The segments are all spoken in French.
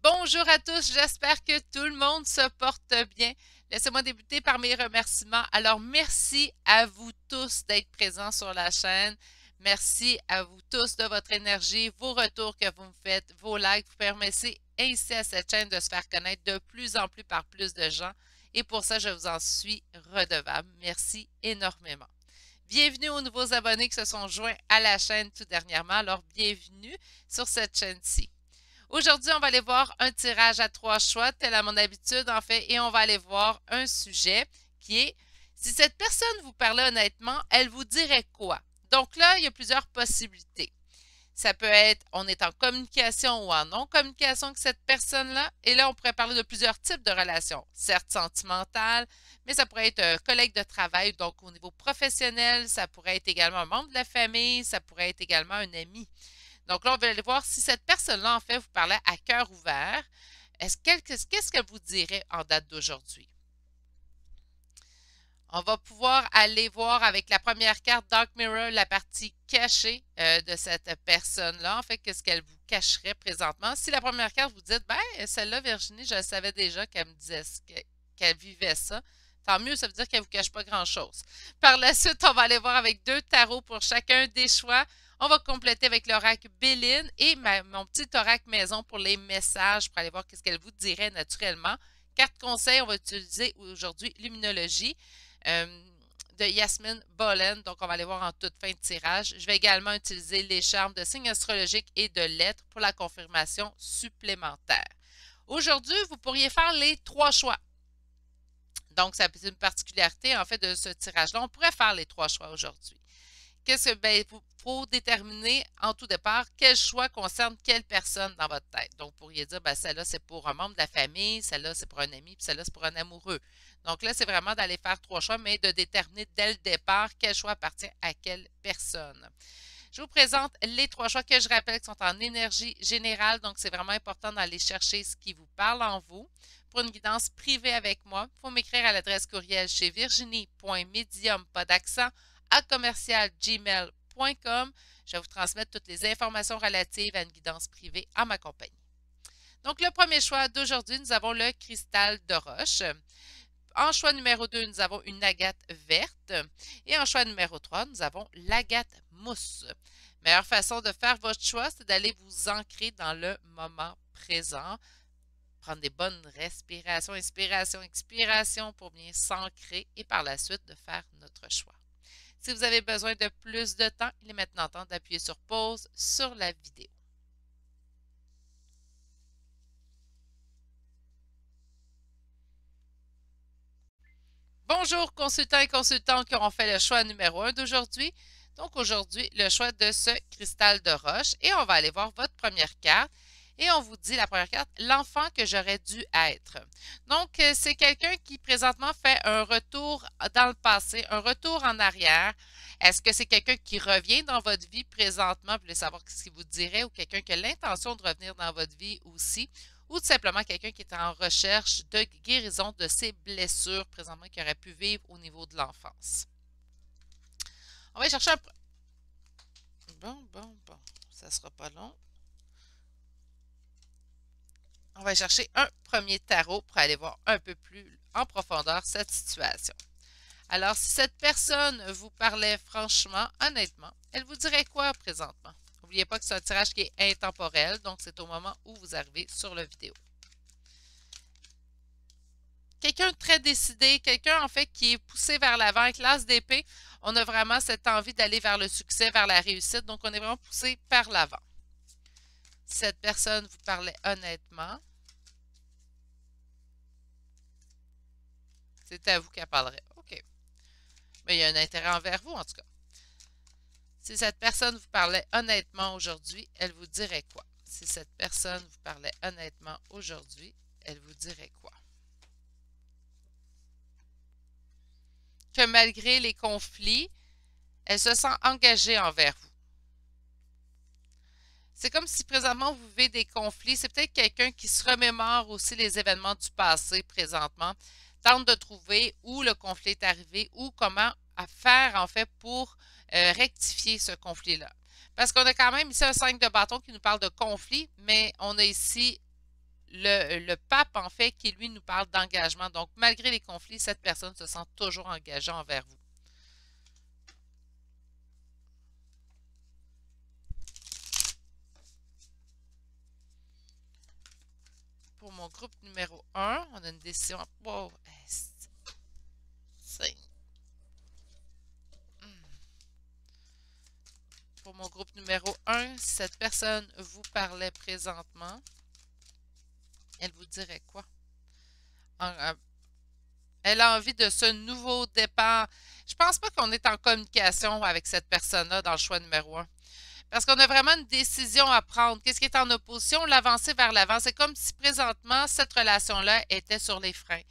Bonjour à tous, j'espère que tout le monde se porte bien. Laissez-moi débuter par mes remerciements. Alors, merci à vous tous d'être présents sur la chaîne. Merci à vous tous de votre énergie, vos retours que vous me faites, vos likes. Vous permettez ainsi à cette chaîne de se faire connaître de plus en plus par plus de gens. Et pour ça, je vous en suis redevable. Merci énormément. Bienvenue aux nouveaux abonnés qui se sont joints à la chaîne tout dernièrement. Alors, bienvenue sur cette chaîne-ci. Aujourd'hui, on va aller voir un tirage à 3 choix, tel à mon habitude en fait, et on va aller voir un sujet qui est si cette personne vous parlait honnêtement, elle vous dirait quoi? Donc là, il y a plusieurs possibilités. Ça peut être on est en communication ou en non-communication avec cette personne-là, et là, on pourrait parler de plusieurs types de relations, certes sentimentales, mais ça pourrait être un collègue de travail, donc au niveau professionnel, ça pourrait être également un membre de la famille, ça pourrait être également un ami. Donc là, on va aller voir si cette personne-là, en fait, vous parlait à cœur ouvert. Qu'est-ce qu'elle vous dirait en date d'aujourd'hui? On va pouvoir aller voir avec la première carte Dark Mirror la partie cachée de cette personne-là. En fait, qu'est-ce qu'elle vous cacherait présentement? Si la première carte vous dit, ben, celle-là, Virginie, je savais déjà qu'elle me disait qu'elle vivait ça. Tant mieux, ça veut dire qu'elle ne vous cache pas grand-chose. Par la suite, on va aller voir avec 2 tarots pour chacun des choix. On va compléter avec l'oracle Béline et mon petit oracle maison pour les messages, pour aller voir qu'est-ce qu'elle vous dirait naturellement. Carte conseil, on va utiliser aujourd'hui Luminologie de Yasmine Bolen. Donc, on va aller voir en toute fin de tirage. Je vais également utiliser les charmes de signes astrologiques et de lettres pour la confirmation supplémentaire. Aujourd'hui, vous pourriez faire les 3 choix. Donc, c'est une particularité, en fait, de ce tirage-là. On pourrait faire les 3 choix aujourd'hui. Qu'est-ce que, ben, il faut déterminer en tout départ quel choix concerne quelle personne dans votre tête. Donc, vous pourriez dire, ben, celle-là, c'est pour un membre de la famille, celle-là, c'est pour un ami, puis celle-là, c'est pour un amoureux. Donc là, c'est vraiment d'aller faire 3 choix, mais de déterminer dès le départ quel choix appartient à quelle personne. Je vous présente les 3 choix que je rappelle qui sont en énergie générale. Donc, c'est vraiment important d'aller chercher ce qui vous parle en vous. Pour une guidance privée avec moi, il faut m'écrire à l'adresse courriel chez virginie.medium, pas d'accent, à commercial@gmail.com. Je vais vous transmettre toutes les informations relatives à une guidance privée en ma compagnie. Donc, le premier choix d'aujourd'hui, nous avons le cristal de roche. En choix numéro 2, nous avons une agate verte. Et en choix numéro 3, nous avons l'agate mousse. Meilleure façon de faire votre choix, c'est d'aller vous ancrer dans le moment présent. Prendre des bonnes respirations, inspiration, expiration pour bien s'ancrer et par la suite de faire notre choix. Si vous avez besoin de plus de temps, il est maintenant temps d'appuyer sur pause sur la vidéo. Bonjour consultants et consultantes qui auront fait le choix numéro 1 d'aujourd'hui. Donc aujourd'hui, le choix de ce cristal de roche. Et on va aller voir votre première carte. Et on vous dit, la première carte, l'enfant que j'aurais dû être. Donc, c'est quelqu'un qui présentement fait un retour dans le passé, un retour en arrière. Est-ce que c'est quelqu'un qui revient dans votre vie présentement? Vous voulez savoir ce qu'il vous dirait ou quelqu'un qui a l'intention de revenir dans votre vie aussi? Ou tout simplement quelqu'un qui est en recherche de guérison de ses blessures présentement qu'il aurait pu vivre au niveau de l'enfance. On va chercher un... Bon, ça sera pas long. On va chercher un premier tarot pour aller voir un peu plus en profondeur cette situation. Alors, si cette personne vous parlait franchement, honnêtement, elle vous dirait quoi présentement? N'oubliez pas que c'est un tirage qui est intemporel, donc c'est au moment où vous arrivez sur la vidéo. Quelqu'un de très décidé, quelqu'un en fait qui est poussé vers l'avant avec l'as d'épée. On a vraiment cette envie d'aller vers le succès, vers la réussite, donc on est vraiment poussé par l'avant. Si cette personne vous parlait honnêtement, c'est à vous qu'elle parlerait. OK. Mais il y a un intérêt envers vous, en tout cas. Si cette personne vous parlait honnêtement aujourd'hui, elle vous dirait quoi? Si cette personne vous parlait honnêtement aujourd'hui, elle vous dirait quoi? Que malgré les conflits, elle se sent engagée envers vous. C'est comme si présentement vous vivez des conflits. C'est peut-être quelqu'un qui se remémore aussi les événements du passé présentement, tente de trouver où le conflit est arrivé ou comment faire en fait pour rectifier ce conflit-là. Parce qu'on a quand même ici un 5 de bâton qui nous parle de conflit, mais on a ici le pape, en fait, qui lui nous parle d'engagement. Donc, malgré les conflits, cette personne se sent toujours engagée envers vous. Pour mon groupe numéro 1, on a une décision. Wow! Pour mon groupe numéro 1, si cette personne vous parlait présentement, elle vous dirait quoi? Elle a envie de ce nouveau départ. Je pense pas qu'on est en communication avec cette personne-là dans le choix numéro 1. Parce qu'on a vraiment une décision à prendre. Qu'est-ce qui est en opposition? L'avancer vers l'avant. C'est comme si présentement, cette relation-là était sur les freins.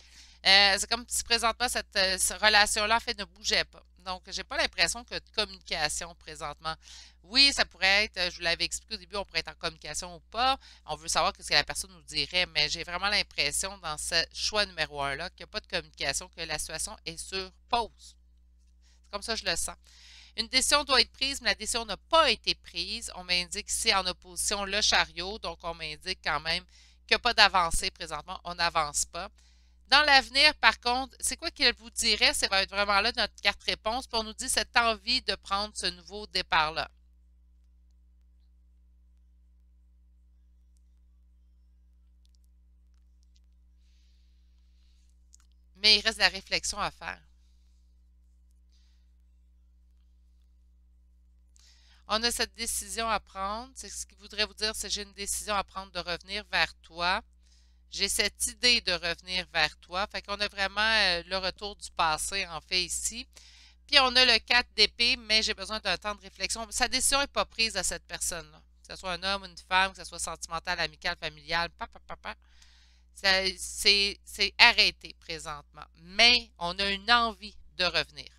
C'est comme si présentement, cette relation-là, en fait, ne bougeait pas. Donc, j'ai pas l'impression que de communication présentement. Oui, ça pourrait être, je vous l'avais expliqué au début, on pourrait être en communication ou pas. On veut savoir ce que la personne nous dirait, mais j'ai vraiment l'impression dans ce choix numéro 1-là qu'il n'y a pas de communication, que la situation est sur pause. C'est comme ça que je le sens. Une décision doit être prise, mais la décision n'a pas été prise. On m'indique ici en opposition le chariot, donc on m'indique quand même qu'il n'y a pas d'avancée présentement, on n'avance pas. Dans l'avenir, par contre, c'est quoi qu'elle vous dirait? Ça va être vraiment là notre carte réponse, puis on nous dit cette envie de prendre ce nouveau départ-là. Mais il reste de la réflexion à faire. On a cette décision à prendre. C'est ce qu'il voudrait vous dire, c'est j'ai une décision à prendre de revenir vers toi. J'ai cette idée de revenir vers toi. Fait qu'on a vraiment le retour du passé, en fait, ici. Puis on a le 4 d'épée, mais j'ai besoin d'un temps de réflexion. Sa décision n'est pas prise à cette personne-là. Que ce soit un homme, une femme, que ce soit sentimental, amical, familial, c'est arrêté présentement. Mais on a une envie de revenir.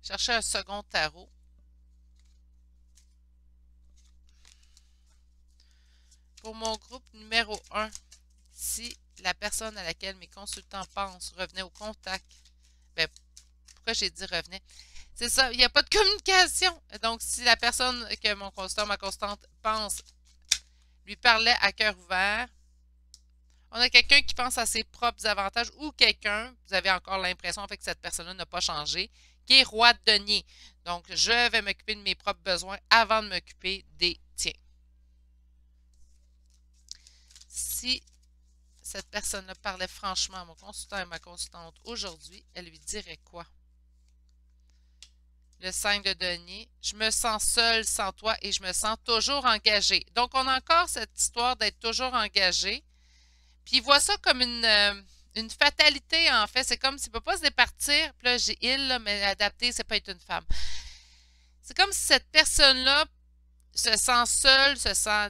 Cherchez un second tarot. Pour mon groupe numéro 1, si la personne à laquelle mes consultants pensent revenait au contact, ben, pourquoi j'ai dit revenait? C'est ça, il n'y a pas de communication. Donc, si la personne que mon consultant, ma constante pense, lui parlait à cœur ouvert, on a quelqu'un qui pense à ses propres avantages ou quelqu'un, vous avez encore l'impression en fait que cette personne-là n'a pas changé, qui est roi de denier. Donc, je vais m'occuper de mes propres besoins avant de m'occuper des tiens. Si cette personne-là parlait franchement à mon consultant et ma consultante aujourd'hui, elle lui dirait quoi? Le 5 de denier, je me sens seule sans toi et je me sens toujours engagée. Donc, on a encore cette histoire d'être toujours engagé. Puis, il voit ça comme une fatalité, en fait. C'est comme s'il ne peut pas se départir. Puis là, j'ai il, là, mais adapté, c'est pas être une femme. C'est comme si cette personne-là se sent seule, se sent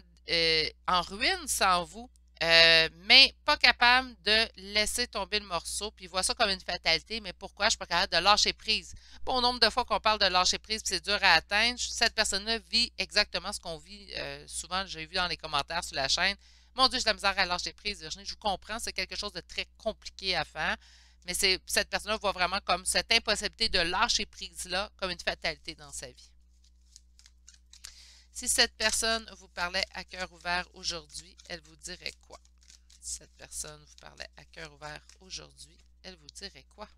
en ruine sans vous. Mais pas capable de laisser tomber le morceau, puis il voit ça comme une fatalité, mais pourquoi je suis pas capable de lâcher prise? Bon nombre de fois qu'on parle de lâcher prise, puis c'est dur à atteindre, cette personne-là vit exactement ce qu'on vit souvent, j'ai vu dans les commentaires sur la chaîne. Mon Dieu, j'ai de la misère à lâcher prise, Virginie, je vous comprends, c'est quelque chose de très compliqué à faire, mais cette personne-là voit vraiment comme cette impossibilité de lâcher prise-là comme une fatalité dans sa vie. Si cette personne vous parlait à cœur ouvert aujourd'hui, elle vous dirait quoi? Si cette personne vous parlait à cœur ouvert aujourd'hui, elle vous dirait quoi?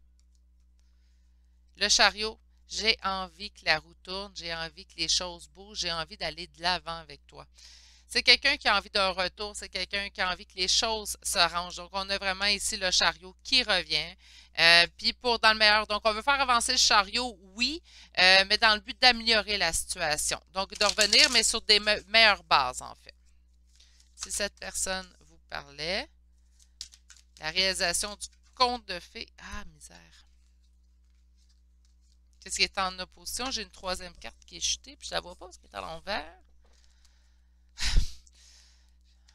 Le chariot, j'ai envie que la roue tourne, j'ai envie que les choses bougent, j'ai envie d'aller de l'avant avec toi. C'est quelqu'un qui a envie d'un retour, c'est quelqu'un qui a envie que les choses s'arrangent. Donc, on a vraiment ici le chariot qui revient. Puis pour dans le meilleur, donc on veut faire avancer le chariot, oui, mais dans le but d'améliorer la situation. Donc, de revenir, mais sur des meilleures bases, en fait. Si cette personne vous parlait, la réalisation du conte de fées. Ah, misère. Qu'est-ce qui est en opposition? J'ai une troisième carte qui est chutée, puis je la vois pas parce qu'elle est à l'envers.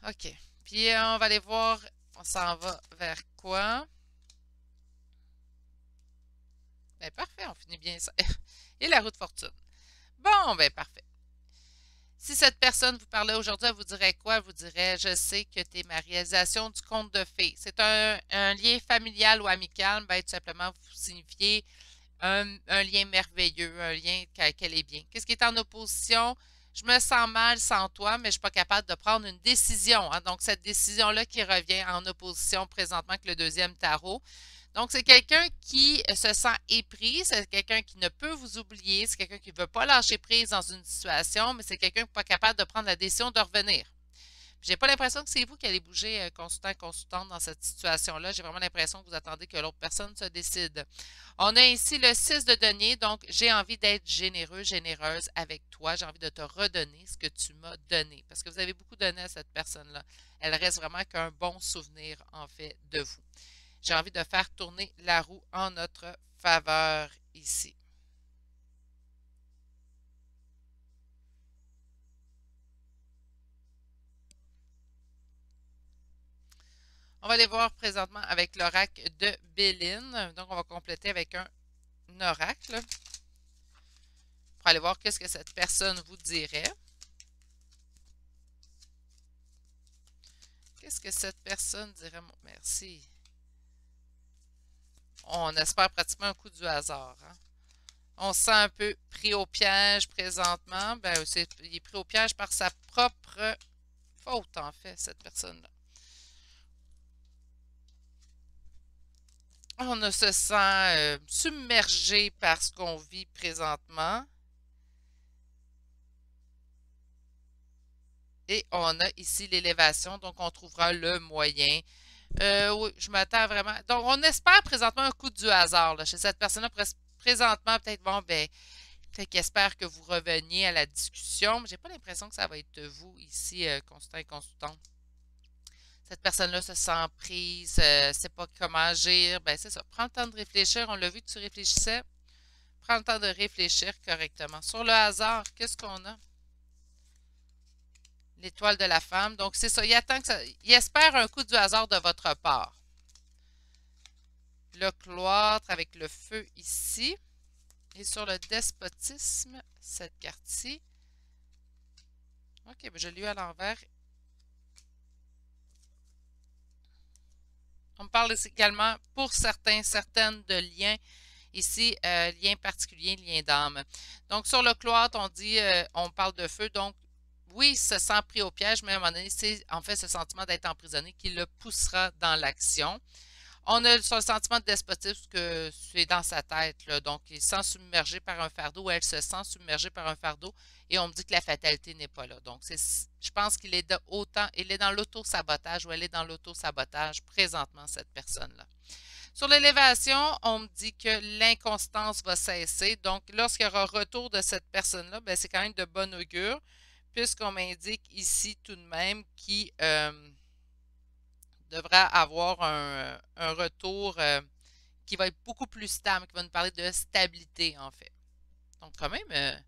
OK. Puis on va aller voir, on s'en va vers quoi? Ben parfait, on finit bien ça. Et la roue de fortune. Bon, ben parfait. Si cette personne vous parlait aujourd'hui, elle vous dirait quoi? Elle vous dirait, je sais que tu es ma réalisation du conte de fées. C'est un lien familial ou amical, ben tout simplement vous signifiez un lien merveilleux, un lien qu'elle est bien. Qu'est-ce qui est en opposition? Je me sens mal sans toi, mais je ne suis pas capable de prendre une décision, hein. Donc, cette décision-là qui revient en opposition présentement avec le deuxième tarot. Donc, c'est quelqu'un qui se sent épris, c'est quelqu'un qui ne peut vous oublier, c'est quelqu'un qui ne veut pas lâcher prise dans une situation, mais c'est quelqu'un qui n'est pas capable de prendre la décision de revenir. J'ai pas l'impression que c'est vous qui allez bouger consultant, consultante dans cette situation-là. J'ai vraiment l'impression que vous attendez que l'autre personne se décide. On a ici le 6 de denier, donc j'ai envie d'être généreux, généreuse avec toi. J'ai envie de te redonner ce que tu m'as donné. Parce que vous avez beaucoup donné à cette personne-là. Elle reste vraiment qu'un bon souvenir, en fait, de vous. J'ai envie de faire tourner la roue en notre faveur ici. On va aller voir présentement avec l'oracle de Béline. Donc, on va compléter avec un oracle pour aller voir qu'est-ce que cette personne vous dirait. Qu'est-ce que cette personne dirait? Merci. On espère pratiquement un coup du hasard, hein? On se sent un peu pris au piège présentement. Ben, il est pris au piège par sa propre faute, en fait, cette personne-là. On se sent submergé par ce qu'on vit présentement. Et on a ici l'élévation, donc on trouvera le moyen. Oui, je m'attends vraiment. Donc, on espère présentement un coup du hasard là, chez cette personne-là. Présentement, peut-être, bon, ben, peut-être qu'il espère que vous reveniez à la discussion, mais j'ai pas l'impression que ça va être vous ici, consultant et consultante. Cette personne-là se sent prise, sait pas comment agir. Ben, c'est ça. Prends le temps de réfléchir. On l'a vu que tu réfléchissais. Prends le temps de réfléchir correctement. Sur le hasard, qu'est-ce qu'on a? L'étoile de la femme. Donc, c'est ça. Il attend que ça. Il espère un coup du hasard de votre part. Le cloître avec le feu ici. Et sur le despotisme, cette carte-ci. OK, ben je l'ai eu à l'envers. On me parle également, pour certains, certaines, de liens. Ici, lien particulier, lien d'âme. Donc, sur le cloître, on dit, on parle de feu. Donc, oui, il se sent pris au piège, mais à un moment donné, c'est en fait ce sentiment d'être emprisonné qui le poussera dans l'action. On a sur le sentiment de despotisme que c'est dans sa tête, là. Donc, il se sent submergé par un fardeau, elle se sent submergée par un fardeau, et on me dit que la fatalité n'est pas là. Donc, je pense qu'il est il est dans l'auto-sabotage ou elle est dans l'auto-sabotage présentement, cette personne-là. Sur l'élévation, on me dit que l'inconstance va cesser. Donc, lorsqu'il y aura retour de cette personne-là, ben, c'est quand même de bon augure, puisqu'on m'indique ici tout de même qu'il devra avoir un retour qui va être beaucoup plus stable, qui va nous parler de stabilité, en fait. Donc, quand même,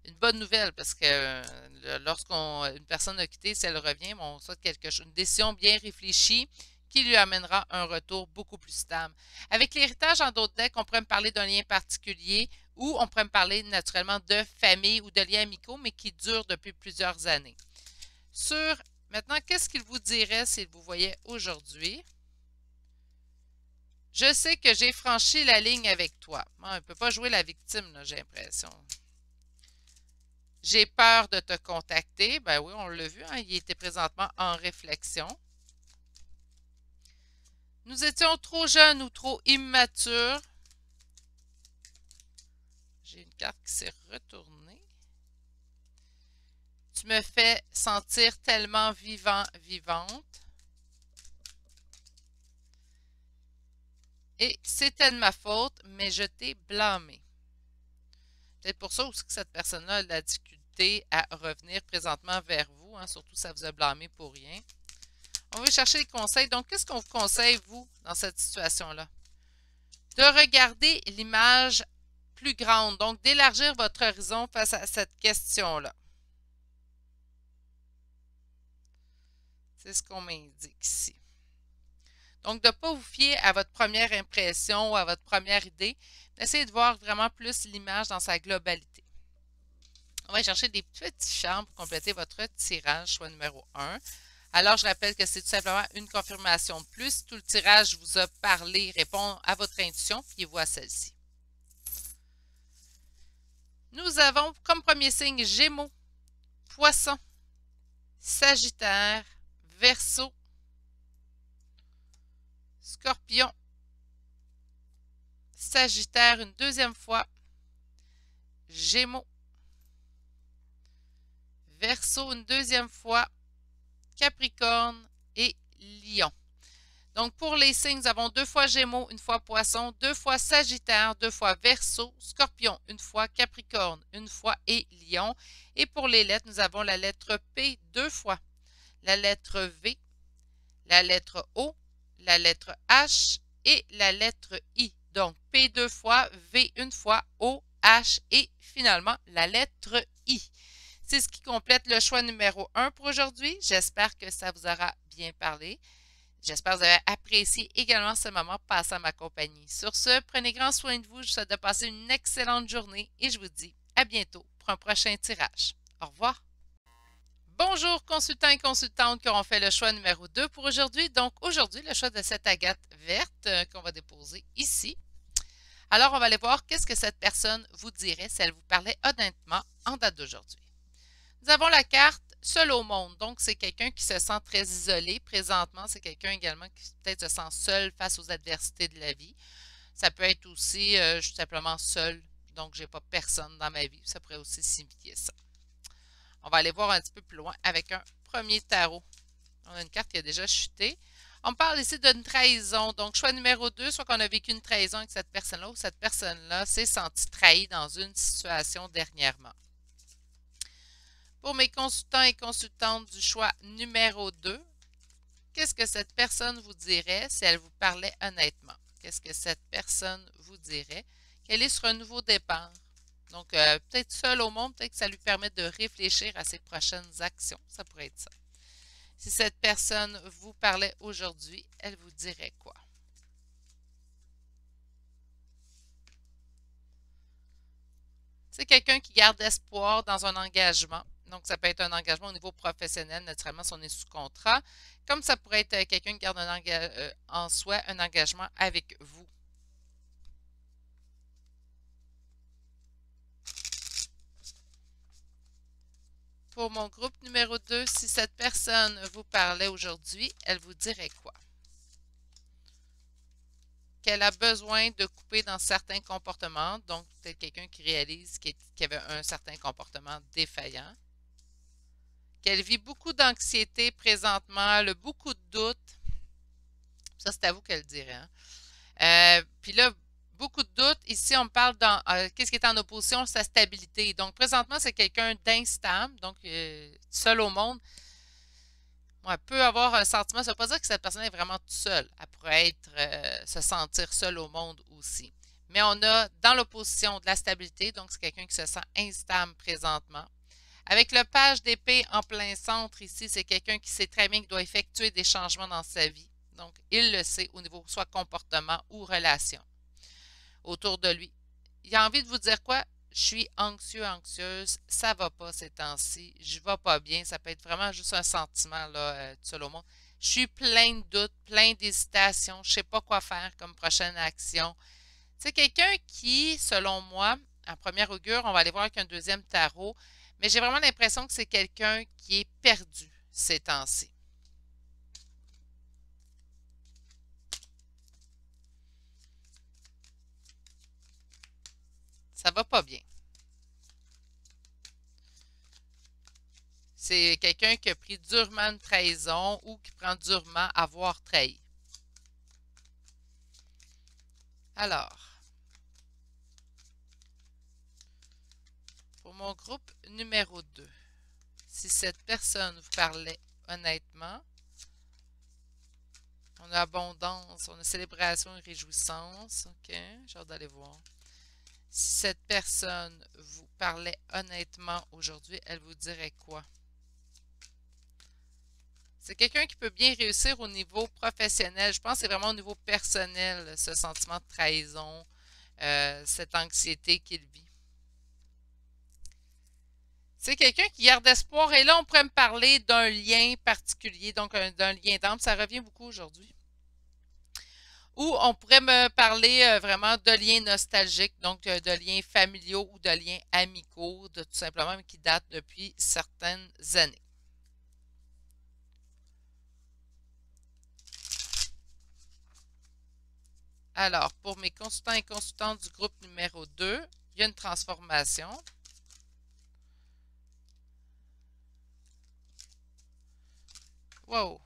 une bonne nouvelle, parce que lorsqu'une personne a quitté, si elle revient, on souhaite une décision bien réfléchie qui lui amènera un retour beaucoup plus stable. Avec l'héritage en d'autres decks, on pourrait me parler d'un lien particulier ou on pourrait me parler naturellement de famille ou de liens amicaux, mais qui durent depuis plusieurs années. Maintenant, qu'est-ce qu'il vous dirait s'il vous voyait aujourd'hui? Je sais que j'ai franchi la ligne avec toi. Bon, il ne peut pas jouer la victime, j'ai l'impression. J'ai peur de te contacter. Ben oui, on l'a vu, hein, il était présentement en réflexion. Nous étions trop jeunes ou trop immatures. J'ai une carte qui s'est retournée. Tu me fais sentir tellement vivant, vivante. Et c'était de ma faute, mais je t'ai blâmé. Peut-être pour ça aussi que cette personne-là a de la difficulté à revenir présentement vers vous, hein, surtout si ça vous a blâmé pour rien. On veut chercher des conseils. Donc, qu'est-ce qu'on vous conseille, vous, dans cette situation-là? De regarder l'image plus grande, donc d'élargir votre horizon face à cette question-là. C'est ce qu'on m'indique ici. Donc, de ne pas vous fier à votre première impression ou à votre première idée, d'essayer de voir vraiment plus l'image dans sa globalité. On va chercher des petits charmes pour compléter votre tirage, choix numéro 1. Alors, je rappelle que c'est tout simplement une confirmation de plus. Si tout le tirage vous a parlé, répond à votre intuition, fiez-vous à celle-ci. Nous avons comme premier signe Gémeaux, Poisson, Sagittaire, Verseau, Scorpion, Sagittaire une deuxième fois, Gémeaux, Verseau une deuxième fois, Capricorne et Lion. Donc, pour les signes, nous avons 2 fois Gémeaux, 1 fois Poisson, 2 fois Sagittaire, 2 fois Verseau, Scorpion, 1 fois Capricorne, 1 fois et Lion. Et pour les lettres, nous avons la lettre P 2 fois, la lettre V, la lettre O, la lettre H et la lettre I. Donc, P 2 fois, V 1 fois, O, H et finalement la lettre I. C'est ce qui complète le choix numéro 1 pour aujourd'hui. J'espère que ça vous aura bien parlé. J'espère que vous avez apprécié également ce moment passé à ma compagnie. Sur ce, prenez grand soin de vous. Je vous souhaite de passer une excellente journée et je vous dis à bientôt pour un prochain tirage. Au revoir. Bonjour consultants et consultantes qui auront fait le choix numéro 2 pour aujourd'hui. Donc aujourd'hui, le choix de cette agate verte qu'on va déposer ici. Alors, on va aller voir qu'est-ce que cette personne vous dirait si elle vous parlait honnêtement en date d'aujourd'hui. Nous avons la carte seul au monde. Donc, c'est quelqu'un qui se sent très isolé présentement. C'est quelqu'un également qui peut-être se sent seul face aux adversités de la vie. Ça peut être aussi tout simplement seul. Donc, j'ai pas personne dans ma vie. Ça pourrait aussi signifier ça. On va aller voir un petit peu plus loin avec un premier tarot. On a une carte qui a déjà chuté. On parle ici d'une trahison. Donc, choix numéro 2, soit qu'on a vécu une trahison avec cette personne-là ou cette personne-là s'est sentie trahie dans une situation dernièrement. Pour mes consultants et consultantes du choix numéro 2, qu'est-ce que cette personne vous dirait si elle vous parlait honnêtement? Qu'est-ce que cette personne vous dirait? Qu'elle est sur un nouveau départ. Donc, peut-être seule au monde, peut-être que ça lui permet de réfléchir à ses prochaines actions. Ça pourrait être ça. Si cette personne vous parlait aujourd'hui, elle vous dirait quoi? C'est quelqu'un qui garde espoir dans un engagement. Donc, ça peut être un engagement au niveau professionnel, naturellement, si on est sous contrat. Comme ça pourrait être quelqu'un qui garde en soi un engagement avec vous. Pour mon groupe numéro 2, si cette personne vous parlait aujourd'hui, elle vous dirait quoi? Qu'elle a besoin de couper dans certains comportements, donc peut-être quelqu'un qui réalise qu'il y avait un certain comportement défaillant. Qu'elle vit beaucoup d'anxiété présentement, elle a beaucoup de doutes. Ça, c'est à vous qu'elle dirait. Hein? Puis là, beaucoup de doutes. Ici, on parle dans qu'est-ce qui est en opposition, sa stabilité. Donc, présentement, c'est quelqu'un d'instable, donc seul au monde. Bon, elle peut avoir un sentiment, ça ne veut pas dire que cette personne est vraiment toute seule. Elle pourrait être, se sentir seule au monde aussi. Mais on a dans l'opposition de la stabilité, donc c'est quelqu'un qui se sent instable présentement. Avec le page d'épée en plein centre ici, c'est quelqu'un qui sait très bien qu'il doit effectuer des changements dans sa vie. Donc, il le sait au niveau soit comportement ou relation autour de lui. Il a envie de vous dire quoi? Je suis anxieux, anxieuse, ça va pas ces temps-ci, je vais pas bien, ça peut être vraiment juste un sentiment là, tout seul au monde. Je suis plein de doutes, plein d'hésitations, je sais pas quoi faire comme prochaine action. C'est quelqu'un qui, selon moi, en première augure, on va aller voir avec un deuxième tarot, mais j'ai vraiment l'impression que c'est quelqu'un qui est perdu ces temps-ci. Ça va pas bien. C'est quelqu'un qui a pris durement une trahison ou qui prend durement avoir trahi. Alors, pour mon groupe numéro 2, si cette personne vous parlait honnêtement, on a abondance, on a célébration et réjouissance. OK, j'ai hâte d'aller voir. Si cette personne vous parlait honnêtement aujourd'hui, elle vous dirait quoi? C'est quelqu'un qui peut bien réussir au niveau professionnel. Je pense que c'est vraiment au niveau personnel, ce sentiment de trahison, cette anxiété qu'il vit. C'est quelqu'un qui garde espoir. Et là, on pourrait me parler d'un lien particulier, donc d'un lien d'âme. Ça revient beaucoup aujourd'hui. Ou on pourrait me parler vraiment de liens nostalgiques, donc de liens familiaux ou de liens amicaux, de tout simplement, mais qui datent depuis certaines années. Alors, pour mes consultants et consultantes du groupe numéro 2, il y a une transformation. Wow!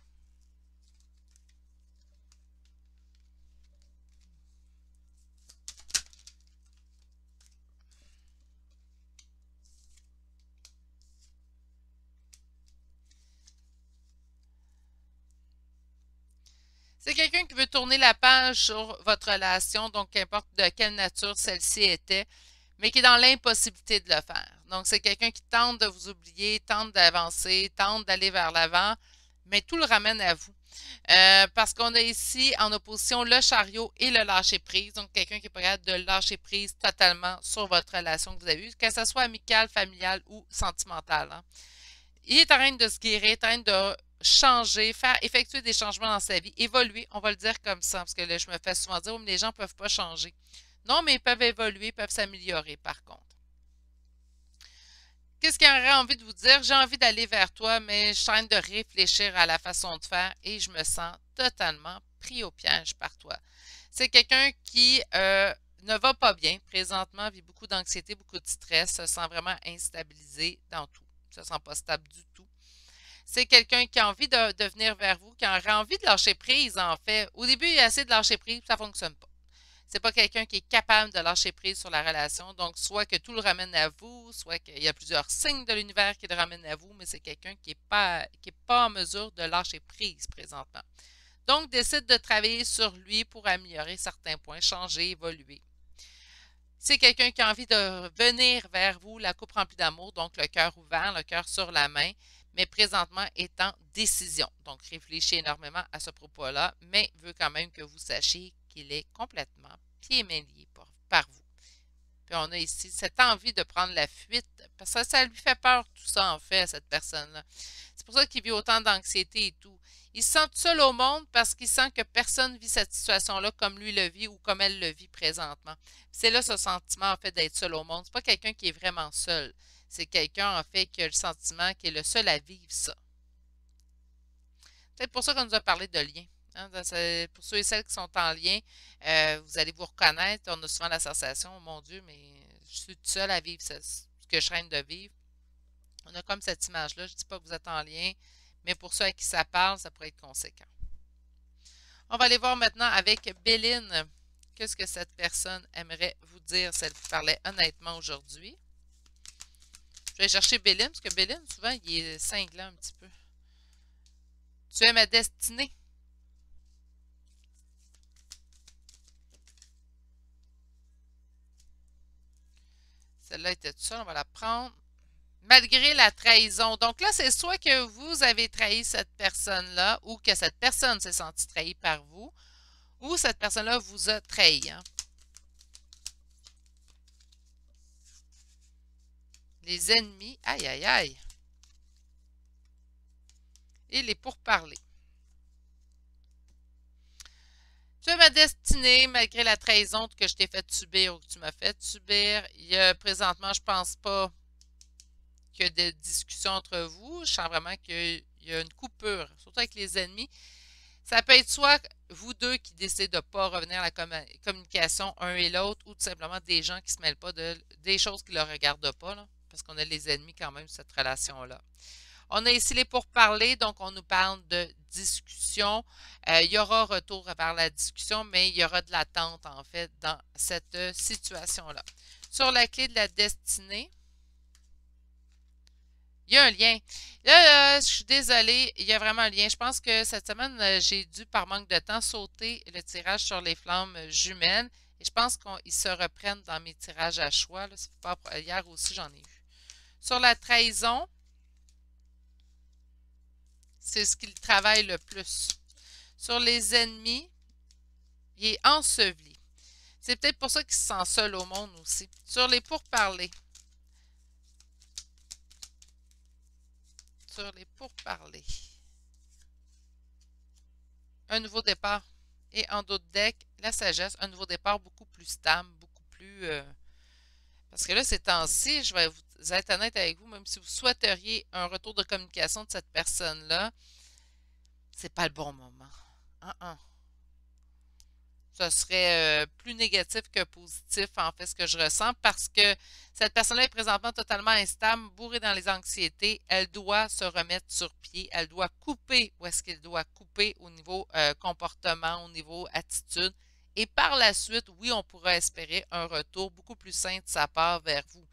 C'est quelqu'un qui veut tourner la page sur votre relation, donc qu'importe de quelle nature celle-ci était, mais qui est dans l'impossibilité de le faire. Donc, c'est quelqu'un qui tente de vous oublier, tente d'avancer, tente d'aller vers l'avant, mais tout le ramène à vous. Parce qu'on a ici en opposition le chariot et le lâcher-prise. Donc, quelqu'un qui est prêt de lâcher prise totalement sur votre relation que vous avez eue, que ce soit amicale, familiale ou sentimentale. Hein. Il est en train de se guérir, en train de changer, faire effectuer des changements dans sa vie, évoluer, on va le dire comme ça, parce que là, je me fais souvent dire, oh, mais les gens ne peuvent pas changer. Non, mais ils peuvent évoluer, peuvent s'améliorer par contre. Qu'est-ce qu'il aurait envie de vous dire? J'ai envie d'aller vers toi, mais je suis en train de réfléchir à la façon de faire et je me sens totalement pris au piège par toi. C'est quelqu'un qui ne va pas bien présentement, vit beaucoup d'anxiété, beaucoup de stress, se sent vraiment instabilisé dans tout. Se sent pas stable du tout. C'est quelqu'un qui a envie de venir vers vous, qui aurait envie de lâcher prise, en fait. Au début, il a essayé de lâcher prise, ça ne fonctionne pas. C'est pas quelqu'un qui est capable de lâcher prise sur la relation. Donc, soit que tout le ramène à vous, soit qu'il y a plusieurs signes de l'univers qui le ramènent à vous, mais c'est quelqu'un qui est pas en mesure de lâcher prise présentement. Donc, décide de travailler sur lui pour améliorer certains points, changer, évoluer. C'est quelqu'un qui a envie de venir vers vous, la coupe remplie d'amour, donc le cœur ouvert, le cœur sur la main, mais présentement est en décision. Donc, réfléchit énormément à ce propos-là, mais veut quand même que vous sachiez qu'il est complètement pieds et mains liés par vous. Puis on a ici cette envie de prendre la fuite, parce que ça lui fait peur tout ça, en fait, à cette personne-là. C'est pour ça qu'il vit autant d'anxiété et tout. Il se sent seul au monde parce qu'il sent que personne vit cette situation-là comme lui le vit ou comme elle le vit présentement. C'est là ce sentiment, en fait, d'être seul au monde. C'est pas quelqu'un qui est vraiment seul. C'est quelqu'un, en fait, qui a le sentiment qu'il est le seul à vivre ça. C'est pour ça qu'on nous a parlé de lien. Hein, pour ceux et celles qui sont en lien, vous allez vous reconnaître. On a souvent la sensation, oh mon Dieu, mais je suis toute seule à vivre ce que je rêve de vivre. On a comme cette image-là. Je ne dis pas que vous êtes en lien, mais pour ceux à qui ça parle, ça pourrait être conséquent. On va aller voir maintenant avec Béline. Qu'est-ce que cette personne aimerait vous dire si elle vous parlait honnêtement aujourd'hui? Je vais chercher Béline, parce que Béline, souvent, il est cinglant un petit peu. Tu es ma destinée. Celle-là était toute seule, on va la prendre. Malgré la trahison. Donc là, c'est soit que vous avez trahi cette personne-là ou que cette personne s'est sentie trahie par vous ou cette personne-là vous a trahi. Hein. Les ennemis, aïe, aïe, aïe. Et les pourparlers. Tu es ma destinée, malgré la trahison que je t'ai fait subir ou que tu m'as fait subir. Présentement, je pense pas qu'il y a de discussion entre vous. Je sens vraiment qu'il y a une coupure, surtout avec les ennemis. Ça peut être soit vous deux qui décidez de ne pas revenir à la communication un et l'autre, ou tout simplement des gens qui ne se mêlent pas des choses qui ne le regardent pas, là, parce qu'on a les ennemis quand même, cette relation-là. On a ici les pourparlers, donc on nous parle de discussion. Il y aura retour vers la discussion, mais il y aura de l'attente, en fait, dans cette situation-là. Sur la clé de la destinée, il y a un lien. Là, je suis désolée, il y a vraiment un lien. Je pense que cette semaine, j'ai dû, par manque de temps, sauter le tirage sur les flammes jumelles. Et je pense qu'ils se reprennent dans mes tirages à choix. Là. Hier aussi, j'en ai eu. Sur la trahison, c'est ce qu'il travaille le plus. Sur les ennemis, il est enseveli. C'est peut-être pour ça qu'il se sent seul au monde aussi. Sur les pourparlers. Sur les pourparlers. Un nouveau départ. Et en dos de deck, la sagesse, un nouveau départ beaucoup plus stable, beaucoup plus... parce que là, ces temps-ci, je vais vous être honnête avec vous, même si vous souhaiteriez un retour de communication de cette personne-là, c'est pas le bon moment. Ce serait plus négatif que positif, en fait, ce que je ressens, parce que cette personne-là est présentement totalement instable, bourrée dans les anxiétés. Elle doit se remettre sur pied. Elle doit couper où est-ce qu'elle doit couper au niveau comportement, au niveau attitude. Et par la suite, oui, on pourra espérer un retour beaucoup plus sain de sa part vers vous.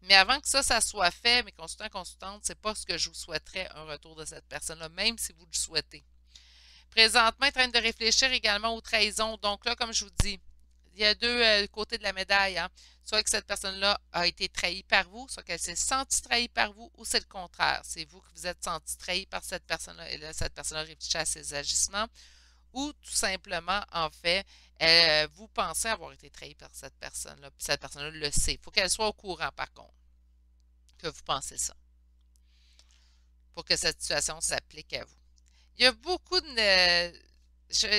Mais avant que ça soit fait, mes consultants et consultantes, c'est pas ce que je vous souhaiterais, un retour de cette personne-là, même si vous le souhaitez. Présentement, il est en train de réfléchir également aux trahisons. Donc là, comme je vous dis, il y a deux côtés de la médaille. Hein. Soit que cette personne-là a été trahie par vous, soit qu'elle s'est sentie trahie par vous, ou c'est le contraire. C'est vous qui vous êtes senti trahi par cette personne-là, et là, cette personne-là réfléchit à ses agissements, ou tout simplement, en fait, vous pensez avoir été trahi par cette personne-là, puis cette personne-là le sait. Il faut qu'elle soit au courant, par contre, que vous pensez ça, pour que cette situation s'applique à vous. Il y a beaucoup de...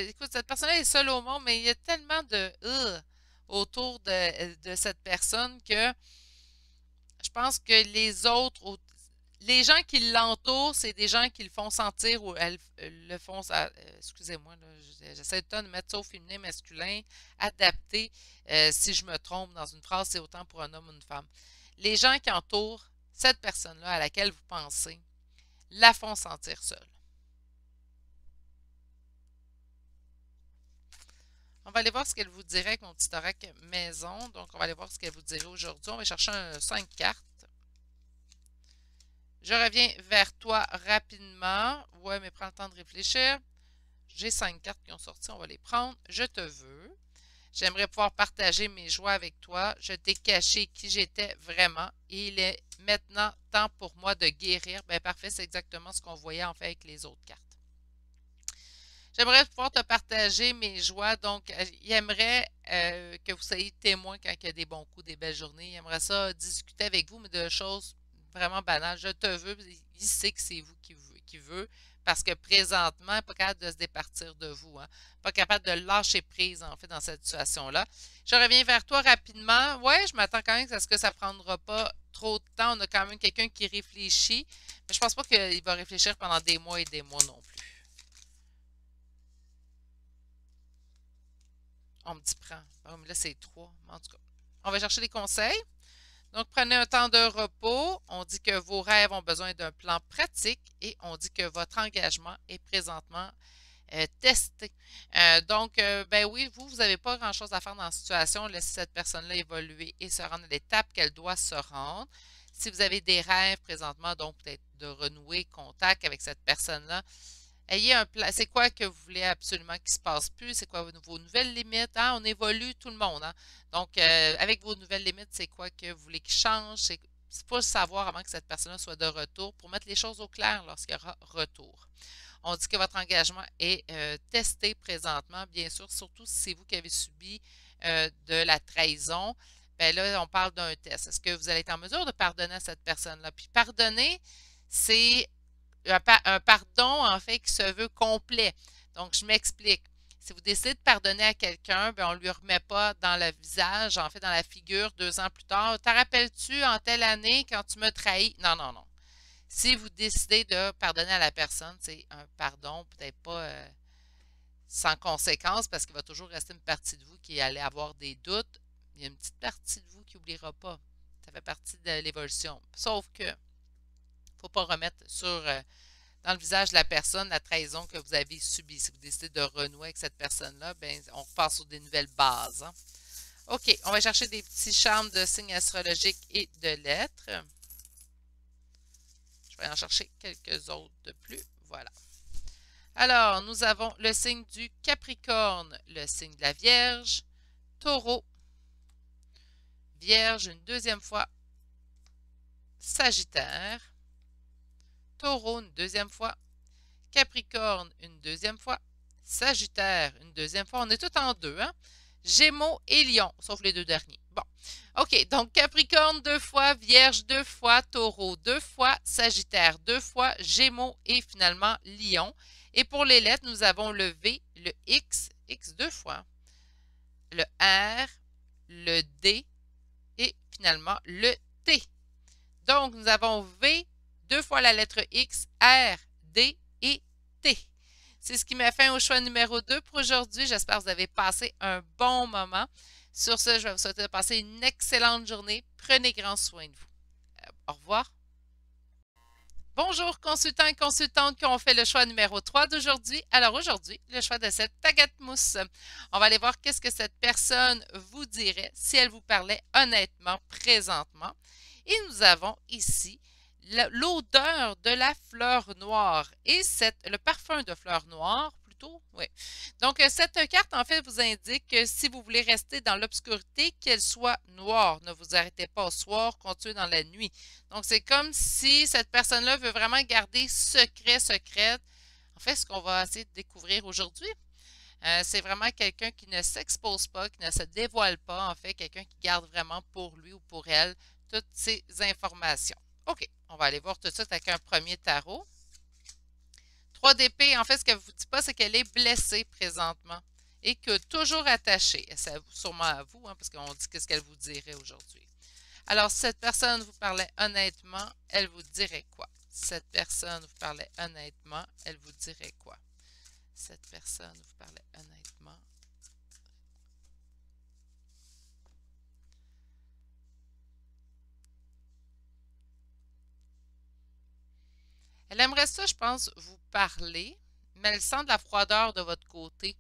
écoute, cette personne-là est seule au monde, mais il y a tellement de autour de cette personne que je pense que les autres, les gens qui l'entourent, c'est des gens qui le font sentir ou elles le font... excusez-moi, j'essaie de mettre ça au féminin, masculin, adapté. Si je me trompe dans une phrase, c'est autant pour un homme ou une femme. Les gens qui entourent cette personne-là à laquelle vous pensez la font sentir seule. On va aller voir ce qu'elle vous dirait avec mon petit oracle maison. Donc, on va aller voir ce qu'elle vous dirait aujourd'hui. On va chercher 5 cartes. Je reviens vers toi rapidement. Ouais, mais prends le temps de réfléchir. J'ai 5 cartes qui ont sorti. On va les prendre. Je te veux. J'aimerais pouvoir partager mes joies avec toi. Je t'ai caché qui j'étais vraiment. Et il est maintenant temps pour moi de guérir. Bien, parfait. C'est exactement ce qu'on voyait en fait avec les autres cartes. J'aimerais pouvoir te partager mes joies. Donc, j'aimerais que vous soyez témoin quand il y a des bons coups, des belles journées. J'aimerais ça discuter avec vous, mais de choses vraiment banales. Je te veux. Il sait que c'est vous qui veut. Parce que présentement, il n'est pas capable de se départir de vous. Hein, pas capable de lâcher prise, en fait, dans cette situation-là. Je reviens vers toi rapidement. Ouais, je m'attends quand même à ce que ça ne prendra pas trop de temps. On a quand même quelqu'un qui réfléchit. Mais je ne pense pas qu'il va réfléchir pendant des mois et des mois non plus. On me dit prends. Oh, mais là, c'est 3. En tout cas, on va chercher des conseils. Donc, prenez un temps de repos. On dit que vos rêves ont besoin d'un plan pratique et on dit que votre engagement est présentement testé. Donc, ben oui, vous n'avez pas grand-chose à faire dans la situation. Laissez cette personne-là évoluer et se rendre à l'étape qu'elle doit se rendre. Si vous avez des rêves présentement, donc peut-être de renouer contact avec cette personne-là, ayez un plan. C'est quoi que vous voulez absolument qu'il ne se passe plus? C'est quoi vos nouvelles limites? Hein? On évolue tout le monde. Hein? Donc, avec vos nouvelles limites, c'est quoi que vous voulez qu'il change? C'est faut le savoir avant que cette personne-là soit de retour pour mettre les choses au clair lorsqu'il y aura retour. On dit que votre engagement est testé présentement, bien sûr, surtout si c'est vous qui avez subi de la trahison. Bien là, on parle d'un test. Est-ce que vous allez être en mesure de pardonner à cette personne-là? Puis pardonner, c'est un pardon, en fait, qui se veut complet. Donc, je m'explique. Si vous décidez de pardonner à quelqu'un, on ne lui remet pas dans le visage, en fait, dans la figure 2 ans plus tard. Te rappelles-tu en telle année quand tu m'as trahi? Non, non, non. Si vous décidez de pardonner à la personne, c'est un pardon, peut-être pas sans conséquence, parce qu'il va toujours rester une partie de vous qui allait avoir des doutes. Il y a une petite partie de vous qui n'oubliera pas. Ça fait partie de l'évolution. Sauf que faut pas remettre dans le visage de la personne la trahison que vous avez subie. Si vous décidez de renouer avec cette personne-là, ben, on repart sur des nouvelles bases. Hein. OK, on va chercher des petits charmes de signes astrologiques et de lettres. Je vais en chercher quelques autres de plus. Voilà. Alors, nous avons le signe du Capricorne, le signe de la Vierge, Taureau, Vierge une deuxième fois, Sagittaire, Taureau une deuxième fois, Capricorne une deuxième fois, Sagittaire une deuxième fois. On est tous en deux, hein? Gémeaux et Lion, sauf les deux derniers. Bon, OK, donc Capricorne 2 fois, Vierge 2 fois, Taureau 2 fois, Sagittaire 2 fois, Gémeaux et finalement Lion. Et pour les lettres, nous avons le V, le X X deux fois, le R, le D et finalement le T. Donc, nous avons V, deux fois la lettre X, R, D et T. C'est ce qui met fin au choix numéro 2 pour aujourd'hui. J'espère que vous avez passé un bon moment. Sur ce, je vais vous souhaiter de passer une excellente journée. Prenez grand soin de vous. Au revoir. Bonjour consultants et consultantes qui ont fait le choix numéro 3 d'aujourd'hui. Alors aujourd'hui, le choix de cette tagate mousse. On va aller voir qu'est-ce que cette personne vous dirait si elle vous parlait honnêtement présentement. Et nous avons ici l'odeur de la fleur noire et le parfum de fleur noire plutôt. Oui. Donc, cette carte, en fait, vous indique que si vous voulez rester dans l'obscurité, qu'elle soit noire. Ne vous arrêtez pas au soir, continuez dans la nuit. Donc, c'est comme si cette personne-là veut vraiment garder secrète. En fait, ce qu'on va essayer de découvrir aujourd'hui, c'est vraiment quelqu'un qui ne s'expose pas, qui ne se dévoile pas, en fait, quelqu'un qui garde vraiment pour lui ou pour elle toutes ces informations. OK, on va aller voir tout de suite avec un premier tarot. 3 d'épée, en fait, ce qu'elle ne vous dit pas, c'est qu'elle est blessée présentement et que toujours attachée. C'est sûrement à vous, hein, parce qu'on dit qu'est-ce qu'elle vous dirait aujourd'hui. Alors, si cette personne vous parlait honnêtement, elle vous dirait quoi? Si cette personne vous parlait honnêtement, elle vous dirait quoi? Si cette personne vous parlait honnêtement. Elle aimerait ça, je pense, vous parler, mais elle sent de la froideur de votre côté.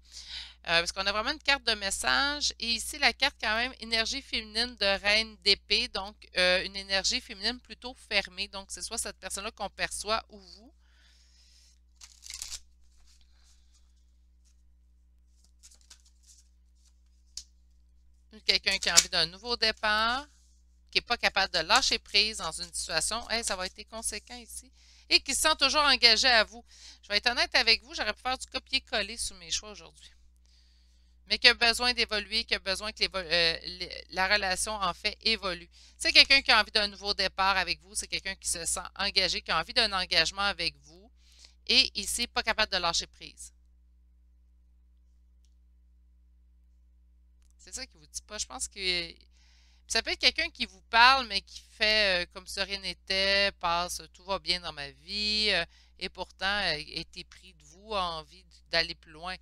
Parce qu'on a vraiment une carte de message. Et ici, la carte quand même, énergie féminine de reine d'épée. Donc, une énergie féminine plutôt fermée. Donc, c'est soit cette personne-là qu'on perçoit ou vous. Quelqu'un qui a envie d'un nouveau départ, qui n'est pas capable de lâcher prise dans une situation. Hey, ça va être conséquent ici. Et qui se sent toujours engagé à vous. Je vais être honnête avec vous, j'aurais pu faire du copier-coller sur mes choix aujourd'hui. Mais qui a besoin d'évoluer, qui a besoin que la relation, en fait, évolue. C'est quelqu'un qui a envie d'un nouveau départ avec vous, c'est quelqu'un qui se sent engagé, qui a envie d'un engagement avec vous, et ici, pas capable de lâcher prise. C'est ça qu'il ne vous dit pas. Je pense que ça peut être quelqu'un qui vous parle, mais qui fait comme si rien n'était, passe, tout va bien dans ma vie, et pourtant, est épris de vous, a envie d'aller plus loin.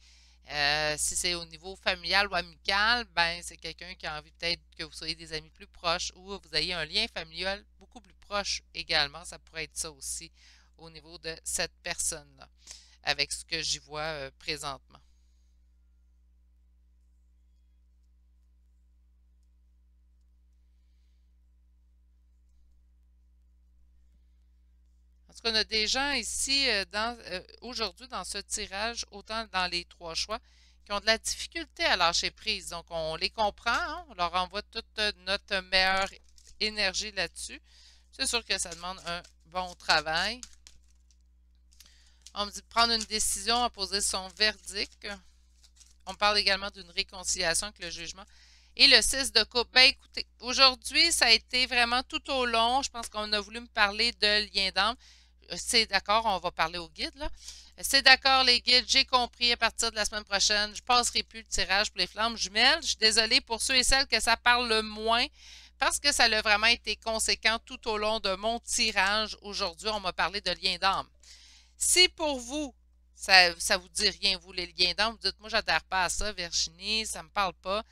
Si c'est au niveau familial ou amical, ben c'est quelqu'un qui a envie peut-être que vous soyez des amis plus proches ou vous ayez un lien familial beaucoup plus proche également. Ça pourrait être ça aussi au niveau de cette personne-là, avec ce que j'y vois présentement. En tout cas, on a des gens ici aujourd'hui dans ce tirage, autant dans les 3 choix, qui ont de la difficulté à lâcher prise. Donc, on les comprend, hein? On leur envoie toute notre meilleure énergie là-dessus. C'est sûr que ça demande un bon travail. On me dit de prendre une décision, à poser son verdict. On parle également d'une réconciliation avec le jugement. Et le 6 de coupe. Ben écoutez, aujourd'hui, ça a été vraiment tout au long. Je pense qu'on a voulu me parler de lien d'âme. C'est d'accord, on va parler au guide, là. C'est d'accord, les guides, j'ai compris. À partir de la semaine prochaine, je ne passerai plus le tirage pour les flammes jumelles. Je suis désolée pour ceux et celles que ça parle le moins parce que ça a vraiment été conséquent tout au long de mon tirage. Aujourd'hui, on m'a parlé de lien d'âme. Si pour vous, ça ne vous dit rien, vous, les liens d'âme, vous dites, moi, j'adhère pas à ça, Virginie, ça ne me parle pas.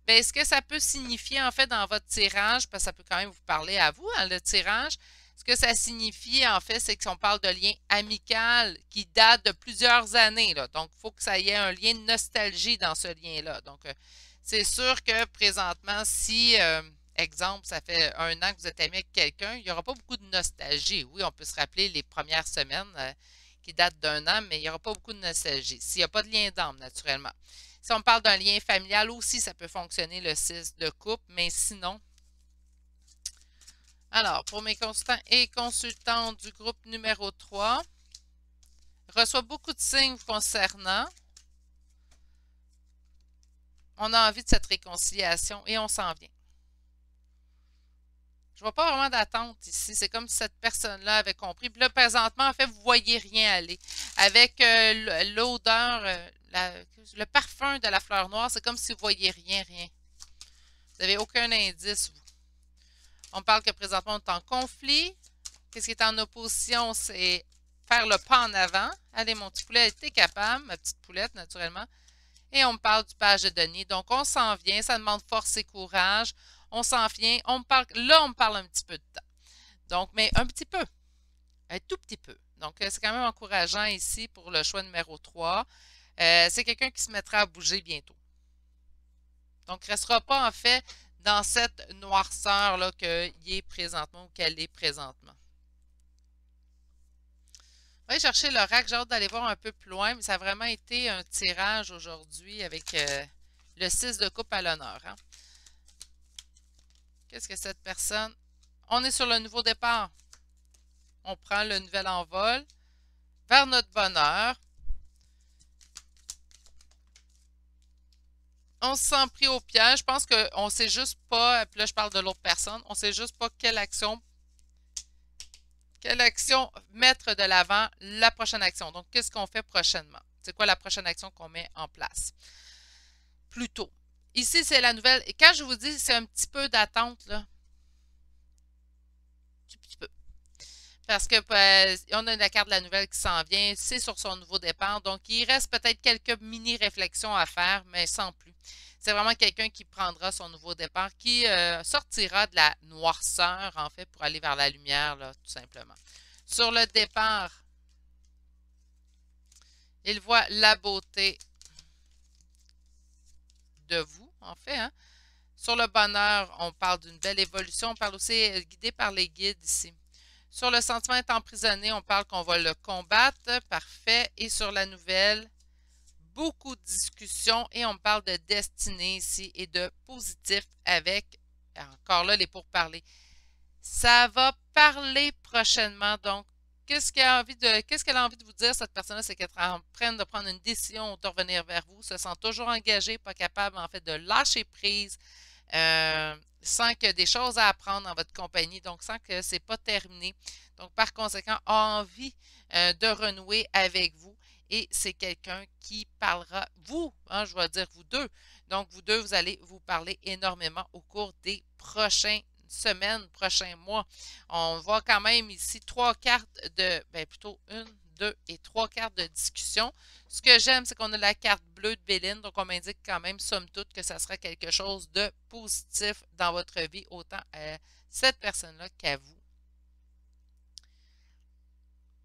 Bien, est-ce que ça peut signifier, en fait, dans votre tirage, parce que ça peut quand même vous parler à vous, hein, le tirage, ce que ça signifie, en fait, c'est qu'on parle de lien amical qui date de plusieurs années, là. Donc, il faut que ça y ait un lien de nostalgie dans ce lien-là. Donc, c'est sûr que présentement, si, exemple, ça fait 1 an que vous êtes ami avec quelqu'un, il n'y aura pas beaucoup de nostalgie. Oui, on peut se rappeler les premières semaines qui datent d'1 an, mais il n'y aura pas beaucoup de nostalgie. S'il n'y a pas de lien d'âme, naturellement. Si on parle d'un lien familial aussi, ça peut fonctionner le 6 de coupe, mais sinon. Alors, pour mes consultants et consultantes du groupe numéro 3, reçoit beaucoup de signes vous concernant. On a envie de cette réconciliation et on s'en vient. Je ne vois pas vraiment d'attente ici. C'est comme si cette personne-là avait compris. Puis là, présentement, en fait, vous ne voyez rien aller. Avec l'odeur, le parfum de la fleur noire, c'est comme si vous voyez rien, rien. Vous n'avez aucun indice, vous. On parle que présentement, on est en conflit. Qu'est-ce qui est en opposition? C'est faire le pas en avant. Allez, mon petit poulet, t'es capable. Ma petite poulette, naturellement. Et on me parle du page de denier. Donc, on s'en vient. Ça demande force et courage. On s'en vient. On me parle, là, on me parle un petit peu de temps. Donc, mais un petit peu. Un tout petit peu. Donc, c'est quand même encourageant ici pour le choix numéro 3. C'est quelqu'un qui se mettra à bouger bientôt. Donc, il ne restera pas, en fait, dans cette noirceur-là qu'il est présentement ou qu'elle est présentement. On va aller chercher l'oracle. J'ai hâte d'aller voir un peu plus loin, mais ça a vraiment été un tirage aujourd'hui avec le 6 de coupe à l'honneur. Hein? Qu'est-ce que cette personne... On est sur le nouveau départ. On prend le nouvel envol vers notre bonheur. On se sent pris au piège. Je pense qu'on ne sait juste pas, puis là je parle de l'autre personne, on ne sait juste pas quelle action mettre de l'avant la prochaine action. Donc, qu'est-ce qu'on fait prochainement? C'est quoi la prochaine action qu'on met en place? Plutôt. Ici, c'est la nouvelle. Et quand je vous dis c'est un petit peu d'attente, là, un petit peu. Parce que on a la carte de la nouvelle qui s'en vient, c'est sur son nouveau départ. Donc, il reste peut-être quelques mini-réflexions à faire, mais sans plus. C'est vraiment quelqu'un qui prendra son nouveau départ, qui sortira de la noirceur, en fait, pour aller vers la lumière, là, tout simplement. Sur le départ, il voit la beauté de vous, en fait. Hein? Sur le bonheur, on parle d'une belle évolution. On parle aussi guidé par les guides ici. Sur le sentiment d'être emprisonné, on parle qu'on va le combattre. Parfait. Et sur la nouvelle, beaucoup de discussions et on parle de destinée ici et de positif avec, encore là, les pourparlers. Ça va parler prochainement. Donc, qu'est-ce qu'elle a envie de vous dire, cette personne-là, c'est qu'elle est en train de prendre une décision de revenir vers vous, se sent toujours engagée, pas capable, en fait, de lâcher prise, sans que des choses à apprendre dans votre compagnie, donc sans que c'est pas terminé. Donc, par conséquent, a envie de renouer avec vous. Et c'est quelqu'un qui parlera, vous, hein, je vais dire vous deux. Donc, vous deux, vous allez vous parler énormément au cours des prochaines semaines, prochains mois. On voit quand même ici 3 cartes de, plutôt 1, 2 et 3 cartes de discussion. Ce que j'aime, c'est qu'on a la carte bleue de Béline, donc on m'indique quand même, somme toute, que ça sera quelque chose de positif dans votre vie, autant à cette personne-là qu'à vous.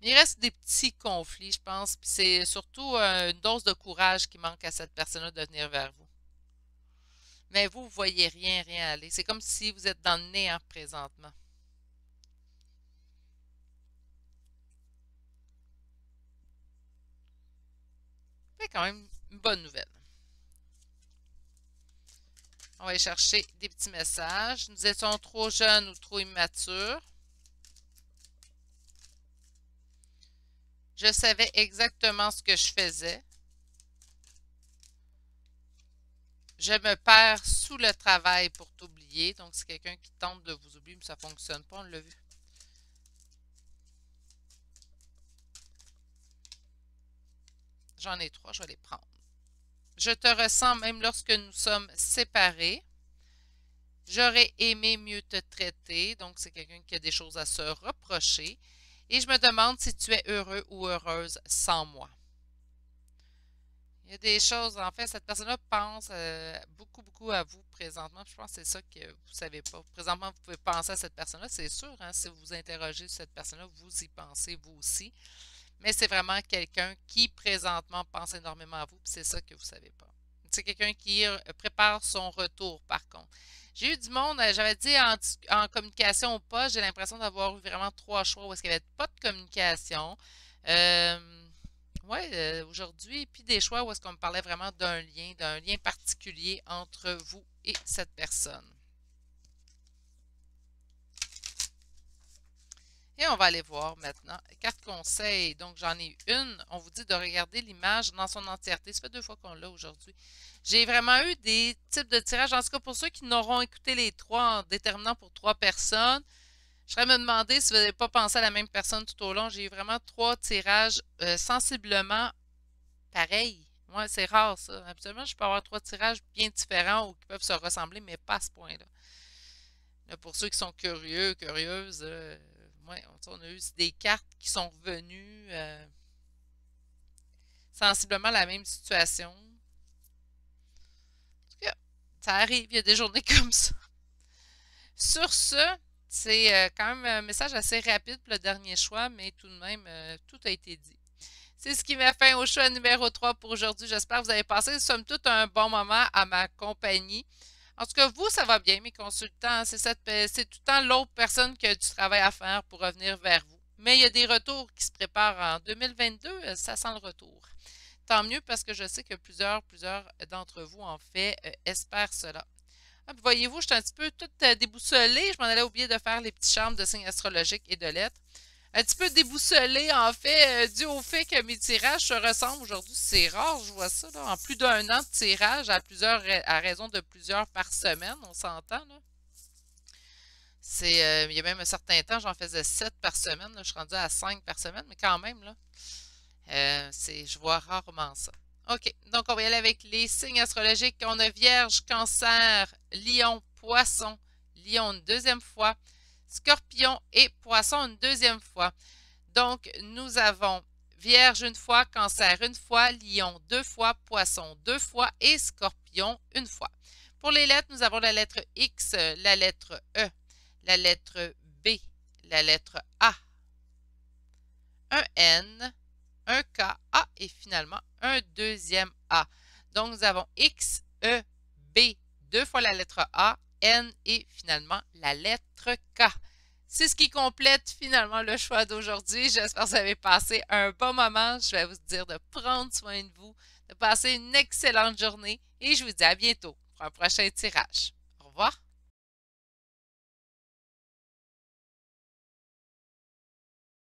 Il reste des petits conflits, je pense, puis c'est surtout une dose de courage qui manque à cette personne-là de venir vers vous. Mais vous ne voyez rien, rien aller. C'est comme si vous êtes dans le néant présentement. C'est quand même une bonne nouvelle. On va aller chercher des petits messages. Nous étions trop jeunes ou trop immatures. Je savais exactement ce que je faisais. Je me perds sous le travail pour t'oublier. Donc, c'est quelqu'un qui tente de vous oublier, mais ça ne fonctionne pas, on l'a vu. J'en ai 3, je vais les prendre. Je te ressens même lorsque nous sommes séparés. J'aurais aimé mieux te traiter. Donc, c'est quelqu'un qui a des choses à se reprocher. Et je me demande si tu es heureux ou heureuse sans moi. Il y a des choses, en fait, cette personne-là pense beaucoup, beaucoup à vous présentement. Je pense que c'est ça que vous ne savez pas. Présentement, vous pouvez penser à cette personne-là, c'est sûr. Hein, si vous vous interrogez sur cette personne-là, vous y pensez, vous aussi. Mais c'est vraiment quelqu'un qui, présentement, pense énormément à vous, puis c'est ça que vous ne savez pas. C'est quelqu'un qui prépare son retour, par contre. J'ai eu du monde, j'avais dit en communication ou pas, j'ai l'impression d'avoir eu vraiment 3 choix où est-ce qu'il n'y avait pas de communication. Oui, aujourd'hui, puis des choix où est-ce qu'on me parlait vraiment d'un lien particulier entre vous et cette personne. Et on va aller voir maintenant. Carte conseil, donc j'en ai une. On vous dit de regarder l'image dans son entièreté. Ça fait 2 fois qu'on l'a aujourd'hui. J'ai vraiment eu des types de tirages. En tout cas, pour ceux qui n'auront écouté les 3 en déterminant pour 3 personnes, je serais me demander si vous n'avez pas pensé à la même personne tout au long. J'ai eu vraiment 3 tirages sensiblement pareils. Ouais, c'est rare, ça. Habituellement, je peux avoir trois tirages bien différents ou qui peuvent se ressembler, mais pas à ce point-là. Là, pour ceux qui sont curieux, curieuses, ouais, on a eu des cartes qui sont revenues sensiblement la même situation. En tout cas, ça arrive, il y a des journées comme ça. Sur ce, c'est quand même un message assez rapide pour le dernier choix, mais tout de même, tout a été dit. C'est ce qui met fin au choix numéro 3 pour aujourd'hui. J'espère que vous avez passé, somme toute, un bon moment à ma compagnie. En tout cas, vous, ça va bien, mes consultants. C'est tout le temps l'autre personne qui a du travail à faire pour revenir vers vous. Mais il y a des retours qui se préparent en 2022. Ça sent le retour. Tant mieux parce que je sais que plusieurs d'entre vous, en fait, espèrent cela. Ah, voyez-vous, je suis un petit peu toute déboussolée. Je m'en allais oublier de faire les petits charmes de signes astrologiques et de lettres. Un petit peu déboussolée, en fait, dû au fait que mes tirages se ressemblent aujourd'hui. C'est rare, je vois ça, là. En plus d'un an de tirage à raison de plusieurs par semaine, on s'entend, là. Il y a même un certain temps, j'en faisais 7 par semaine. Là, je suis rendue à 5 par semaine, mais quand même, là, je vois rarement ça. OK, donc on va y aller avec les signes astrologiques. On a Vierge, Cancer, Lion, Poisson, Lion une deuxième fois, Scorpion et Poisson une deuxième fois. Donc, nous avons Vierge une fois, Cancer une fois, Lion deux fois, Poisson deux fois et Scorpion une fois. Pour les lettres, nous avons la lettre X, la lettre E, la lettre B, la lettre A, un N, un K, A et finalement un deuxième A. Donc, nous avons X, E, B, deux fois la lettre A, N et finalement la lettre K. C'est ce qui complète finalement le choix d'aujourd'hui. J'espère que vous avez passé un bon moment. Je vais vous dire de prendre soin de vous, de passer une excellente journée et je vous dis à bientôt pour un prochain tirage. Au revoir.